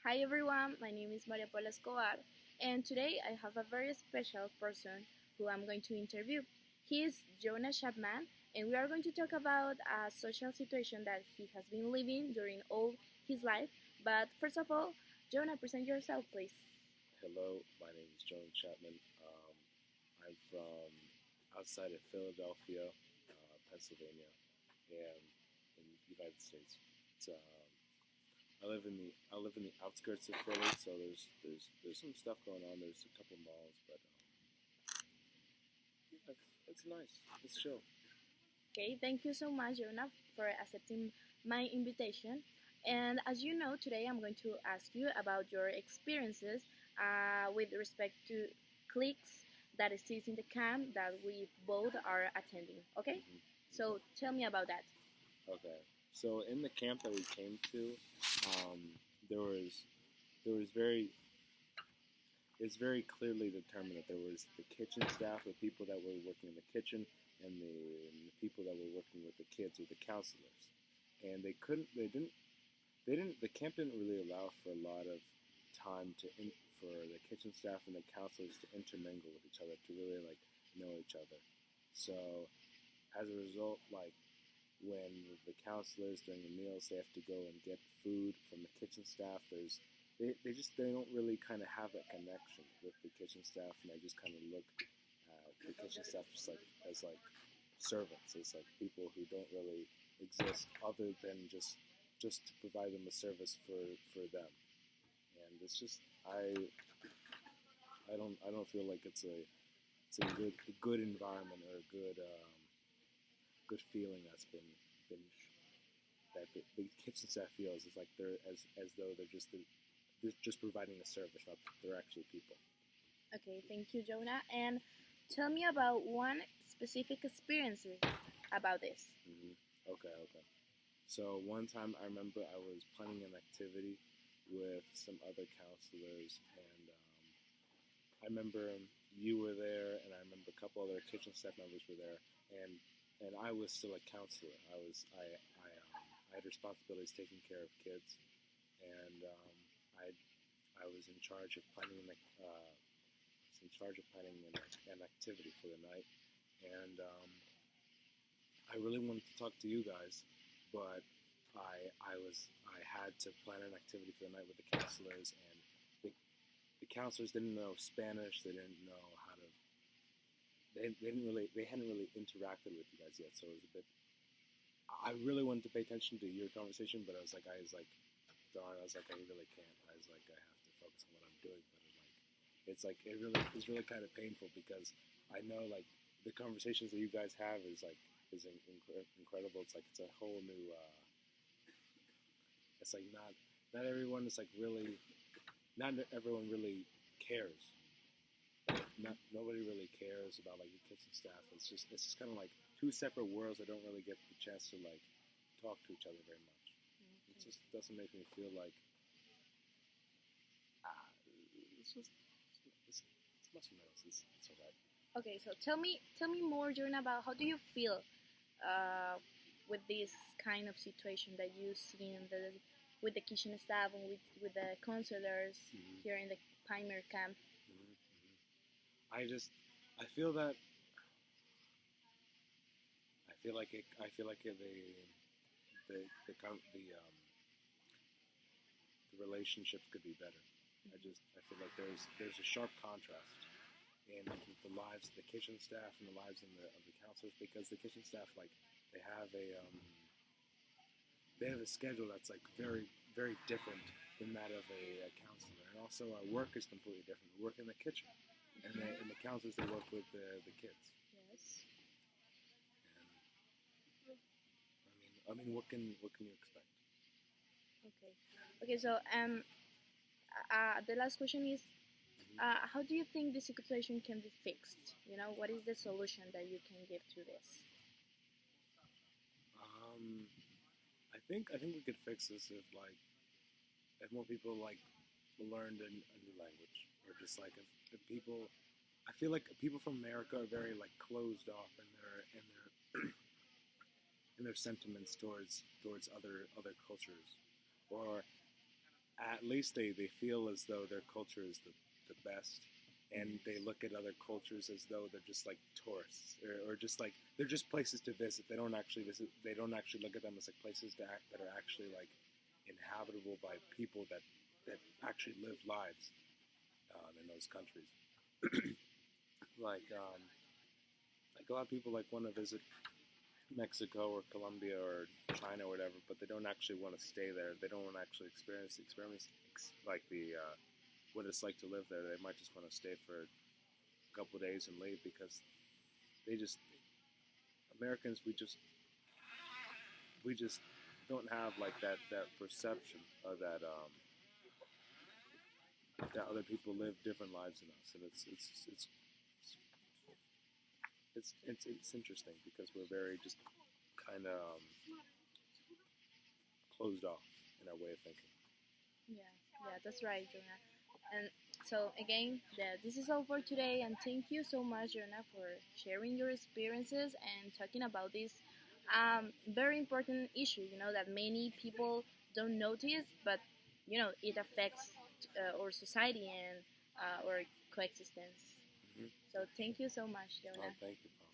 Hi everyone, my name is Maria Paula Escobar, and today I have a very special person who I'm going to interview. He is Jonah Chapman, and we are going to talk about a social situation that he has been living during all his life. But first of all, Jonah, present yourself, please. Hello, my name is Jonah Chapman. I'm from outside of Philadelphia, Pennsylvania, and in the United States. I live in the outskirts of Philly, so there's some stuff going on. There's a couple malls, but yeah, it's nice. It's chill. Okay, thank you so much, Jonah, for accepting my invitation. And as you know, today I'm going to ask you about your experiences with respect to cliques that exists in the camp that we both are attending. Okay, so tell me about that. Okay. So in the camp that we came to, um, there was very it's very clearly determined that there was the kitchen staff, the people that were working in the kitchen, and the people that were working with the kids, or the counselors. And the camp didn't really allow for a lot of time for the kitchen staff and the counselors to intermingle with each other, to really like know each other. So as a result, like when the counselors during the meals they have to go and get food from the kitchen staff, they don't really kind of have that connection with the kitchen staff, and they just kind of look at the kitchen staff just like as like servants, as like people who don't really exist other than just to provide them a service for them. And it's just I don't feel like it's a good environment, or a good feeling been that the kitchen staff feels is like they're as though they're just providing a service, not that they're actually people. Okay, thank you, Jonah. And tell me about one specific experience about this. Okay. So one time I remember I was planning an activity with some other counselors, and I remember you were there, and I remember a couple other kitchen staff members were there, and I was still a counselor. I had responsibilities taking care of kids, and I was in charge of planning an activity for the night, and I really wanted to talk to you guys, but I had to plan an activity for the night with the counselors, and the counselors didn't know Spanish. They didn't know how to. They hadn't really interacted with you guys yet, so it was a bit. I really wanted to pay attention to your conversation, but darn, I was like, I really can't. I was like, I have to focus on what I'm doing, but it's really kind of painful, because I know like the conversations that you guys have is incredible. It's like it's a whole new. It's like not everyone is like really. Not everyone really cares. Nobody really cares about like the kitchen staff. It's just kind of like two separate worlds that don't really get the chance to like talk to each other very much. It just doesn't make me feel like it's just it's nothing else. It's alright. Okay, so tell me more, Jordan, about how do you feel with this kind of situation that you see with the kitchen staff and with the counselors here in the Pioneer camp. I feel that I feel like the relationships could be better. I feel like there's a sharp contrast in the kitchen staff and the lives of the counselors, because the kitchen staff, like, they have a schedule that's like very very different than that of a counselor, and also our work is completely different. We work in the kitchen, and the counselors, they work with the kids. Yes. And what can you expect? Okay. Okay. So the last question is, how do you think the situation can be fixed? What is the solution that you can give to this? I think we could fix this if more people like learned a new language, or just like if people. I feel like people from America are very like closed off in their sentiments towards other cultures, or at least they feel as though their culture is the best, and they look at other cultures as though they're just like tourists, or just like they're just places to visit. They don't actually visit. They don't actually look at them as like places that are actually like inhabitable by people that actually live lives in those countries. Like a lot of people like want to visit Mexico or Colombia or China or whatever, but they don't actually want to stay there. They don't want to actually experience like the what it's like to live there. They might just want to stay for a couple of days and leave because they just Americans we just don't have like that perception of that other people live different lives than us, and it's interesting because we're very just kind of closed off in our way of thinking. Yeah, yeah, that's right, Jonah. And so again, this is all for today, and thank you so much, Jonah, for sharing your experiences and talking about this very important issue. You know that many people don't notice, but it affects our society and our coexistence. Mm-hmm. So thank you so much, Oh, Jonah. thank you, Paula.